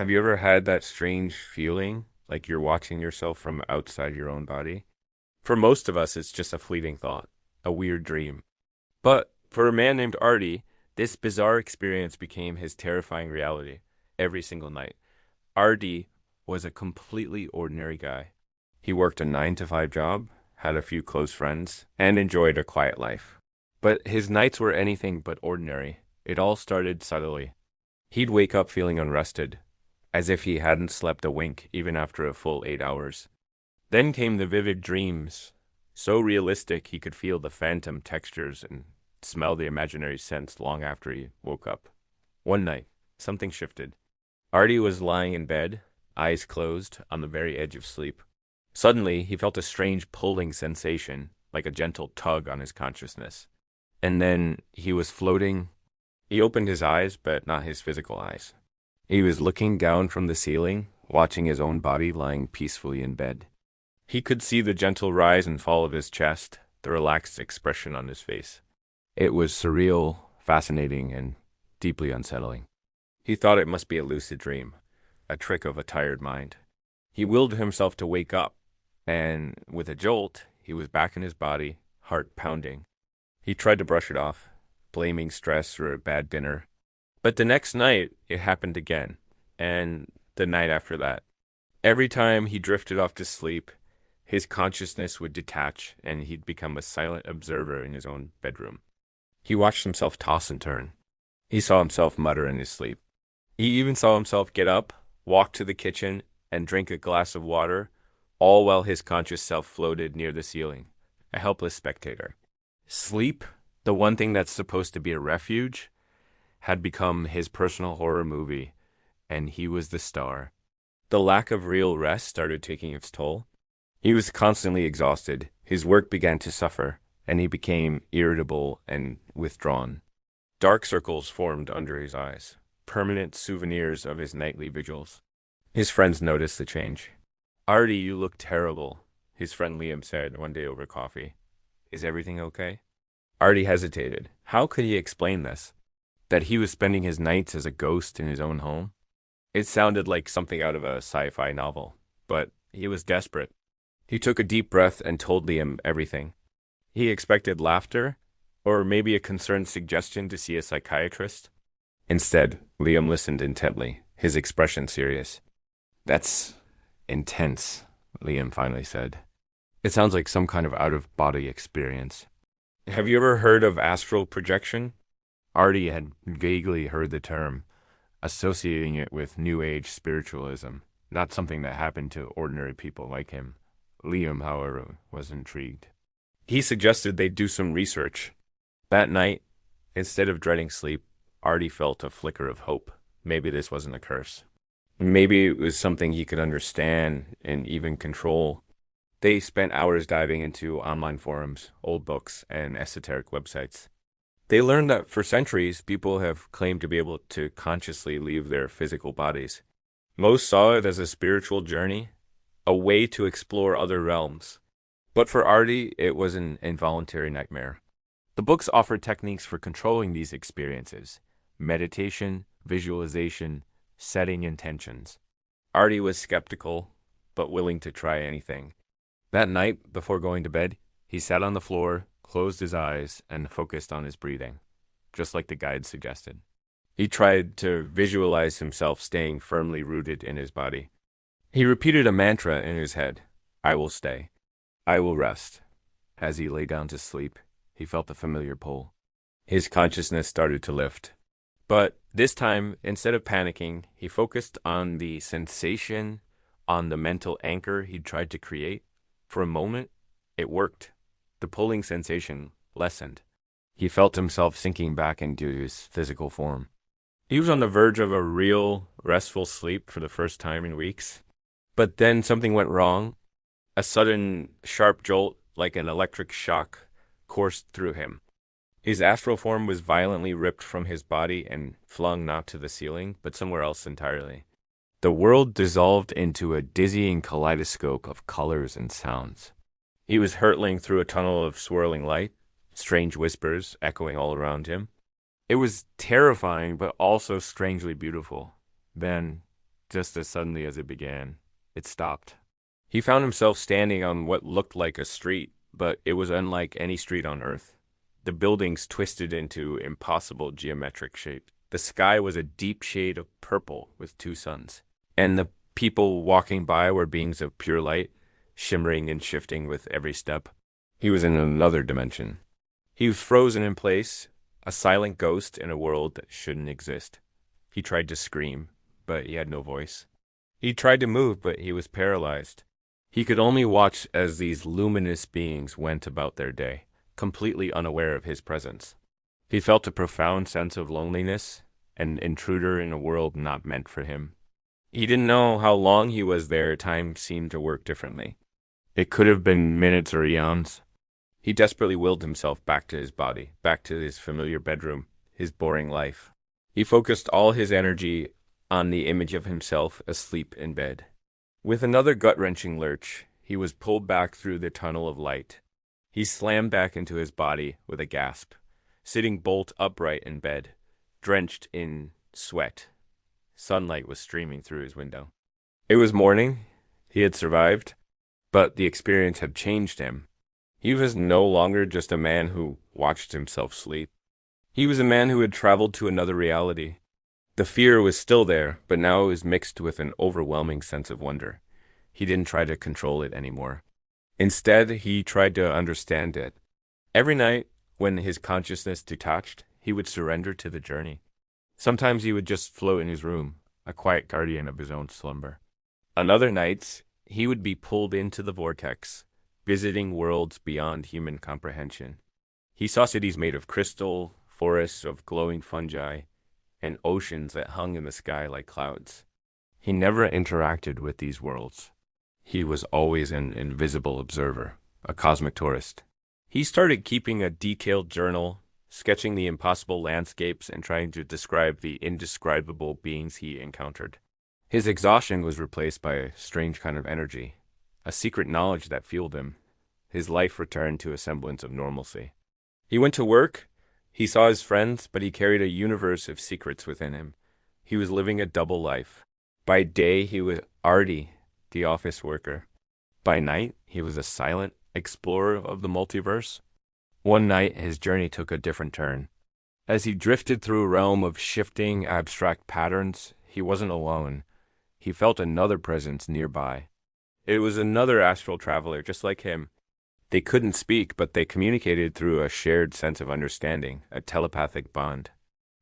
Have you ever had that strange feeling like you're watching yourself from outside your own body? For most of us, it's just a fleeting thought, a weird dream. But for a man named Artie, this bizarre experience became his terrifying reality every single night. Artie was a completely ordinary guy. He worked a 9 to 5 job, had a few close friends, and enjoyed a quiet life. But his nights were anything but ordinary. It all started subtly. He'd wake up feeling unrested, as if he hadn't slept a wink even after a full 8 hours. Then came the vivid dreams, so realistic he could feel the phantom textures and smell the imaginary scents long after he woke up. One night, something shifted. Artie was lying in bed, eyes closed, on the very edge of sleep. Suddenly, he felt a strange pulling sensation, like a gentle tug on his consciousness. And then he was floating. He opened his eyes, but not his physical eyes. He was looking down from the ceiling, watching his own body lying peacefully in bed. He could see the gentle rise and fall of his chest, the relaxed expression on his face. It was surreal, fascinating, and deeply unsettling. He thought it must be a lucid dream, a trick of a tired mind. He willed himself to wake up, and with a jolt, he was back in his body, heart pounding. He tried to brush it off, blaming stress or a bad dinner. But the next night, it happened again, and the night after that. Every time he drifted off to sleep, his consciousness would detach, and he'd become a silent observer in his own bedroom. He watched himself toss and turn. He saw himself mutter in his sleep. He even saw himself get up, walk to the kitchen, and drink a glass of water, all while his conscious self floated near the ceiling, a helpless spectator. Sleep, the one thing that's supposed to be a refuge, had become his personal horror movie, and he was the star. The lack of real rest started taking its toll. He was constantly exhausted, his work began to suffer, and he became irritable and withdrawn. Dark circles formed under his eyes, permanent souvenirs of his nightly vigils. His friends noticed the change. "Artie, you look terrible," his friend Liam said one day over coffee. "Is everything okay?" Artie hesitated. How could he explain this? That he was spending his nights as a ghost in his own home? It sounded like something out of a sci-fi novel, but he was desperate. He took a deep breath and told Liam everything. He expected laughter, or maybe a concerned suggestion to see a psychiatrist. Instead, Liam listened intently, his expression serious. "That's intense," Liam finally said. "It sounds like some kind of out-of-body experience." Have you ever heard of astral projection? Artie had vaguely heard the term, associating it with New Age spiritualism, not something that happened to ordinary people like him. Liam, however, was intrigued. He suggested they do some research. That night, instead of dreading sleep, Artie felt a flicker of hope. Maybe this wasn't a curse. Maybe it was something he could understand and even control. They spent hours diving into online forums, old books, and esoteric websites. They learned that for centuries, people have claimed to be able to consciously leave their physical bodies. Most saw it as a spiritual journey, a way to explore other realms. But for Artie, it was an involuntary nightmare. The books offered techniques for controlling these experiences: meditation, visualization, setting intentions. Artie was skeptical, but willing to try anything. That night, before going to bed, he sat on the floor, closed his eyes, and focused on his breathing, just like the guide suggested. He tried to visualize himself staying firmly rooted in his body. He repeated a mantra in his head: "I will stay. I will rest." As he lay down to sleep, he felt a familiar pull. His consciousness started to lift. But this time, instead of panicking, he focused on the sensation, on the mental anchor he'd tried to create. For a moment, it worked. The pulling sensation lessened. He felt himself sinking back into his physical form. He was on the verge of a real, restful sleep for the first time in weeks. But then something went wrong. A sudden, sharp jolt, like an electric shock, coursed through him. His astral form was violently ripped from his body and flung not to the ceiling, but somewhere else entirely. The world dissolved into a dizzying kaleidoscope of colors and sounds. He was hurtling through a tunnel of swirling light, strange whispers echoing all around him. It was terrifying, but also strangely beautiful. Then Just as suddenly as it began, it stopped. He found himself standing on what looked like a street, but it was unlike any street on Earth. The buildings twisted into impossible geometric shape. The sky was a deep shade of purple with two suns. And the people walking by were beings of pure light, shimmering and shifting with every step. He was in another dimension. He was frozen in place, a silent ghost in a world that shouldn't exist. He tried to scream, but he had no voice. He tried to move, but he was paralyzed. He could only watch as these luminous beings went about their day, completely unaware of his presence. He felt a profound sense of loneliness, an intruder in a world not meant for him. He didn't know how long he was there. Time seemed to work differently. It could have been minutes or eons. He desperately willed himself back to his body, back to his familiar bedroom, his boring life. He focused all his energy on the image of himself asleep in bed. With another gut-wrenching lurch, he was pulled back through the tunnel of light. He slammed back into his body with a gasp, sitting bolt upright in bed, drenched in sweat. Sunlight was streaming through his window. It was morning. He had survived, but the experience had changed him. He was no longer just a man who watched himself sleep. He was a man who had traveled to another reality. The fear was still there, but now it was mixed with an overwhelming sense of wonder. He didn't try to control it anymore. Instead, he tried to understand it. Every night, when his consciousness detached, he would surrender to the journey. Sometimes he would just float in his room, a quiet guardian of his own slumber. On other nights, he would be pulled into the vortex, visiting worlds beyond human comprehension. He saw cities made of crystal, forests of glowing fungi, and oceans that hung in the sky like clouds. He never interacted with these worlds. He was always an invisible observer, a cosmic tourist. He started keeping a detailed journal, sketching the impossible landscapes and trying to describe the indescribable beings he encountered. His exhaustion was replaced by a strange kind of energy, a secret knowledge that fueled him. His life returned to a semblance of normalcy. He went to work. He saw his friends, but he carried a universe of secrets within him. He was living a double life. By day, he was Artie, the office worker. By night, he was a silent explorer of the multiverse. One night, his journey took a different turn. As he drifted through a realm of shifting, abstract patterns, he wasn't alone. He felt another presence nearby. It was another astral traveler, just like him. They couldn't speak, but they communicated through a shared sense of understanding, a telepathic bond.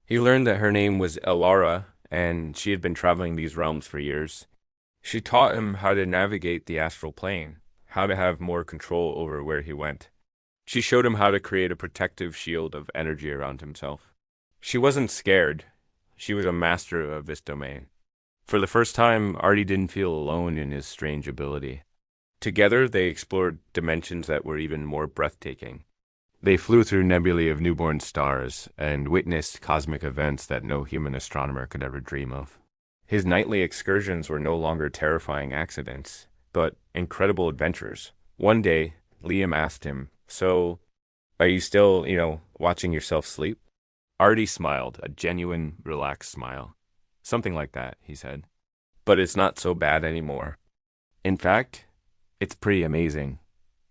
He learned that her name was Elara, and she had been traveling these realms for years. She taught him how to navigate the astral plane, how to have more control over where he went. She showed him how to create a protective shield of energy around himself. She wasn't scared. She was a master of this domain. For the first time, Artie didn't feel alone in his strange ability. Together, they explored dimensions that were even more breathtaking. They flew through nebulae of newborn stars and witnessed cosmic events that no human astronomer could ever dream of. His nightly excursions were no longer terrifying accidents, but incredible adventures. One day, Liam asked him, "So, are you still, watching yourself sleep?" Artie smiled, a genuine, relaxed smile. "Something like that," he said. "But it's not so bad anymore. In fact, it's pretty amazing.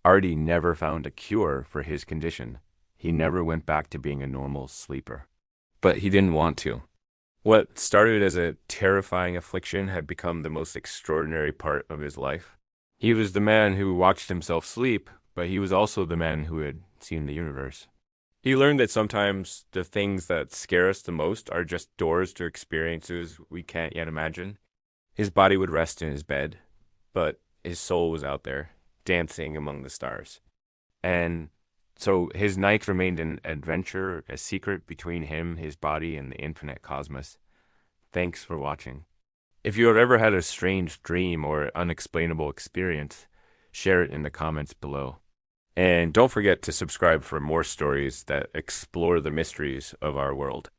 Artie never found a cure for his condition. He never went back to being a normal sleeper. But he didn't want to. What started as a terrifying affliction had become the most extraordinary part of his life. He was the man who watched himself sleep, but he was also the man who had seen the universe. He learned that sometimes the things that scare us the most are just doors to experiences we can't yet imagine. His body would rest in his bed, but his soul was out there, dancing among the stars. And so his nights remained an adventure, a secret between him, his body, and the infinite cosmos. Thanks for watching. If you have ever had a strange dream or unexplainable experience, share it in the comments below. And don't forget to subscribe for more stories that explore the mysteries of our world.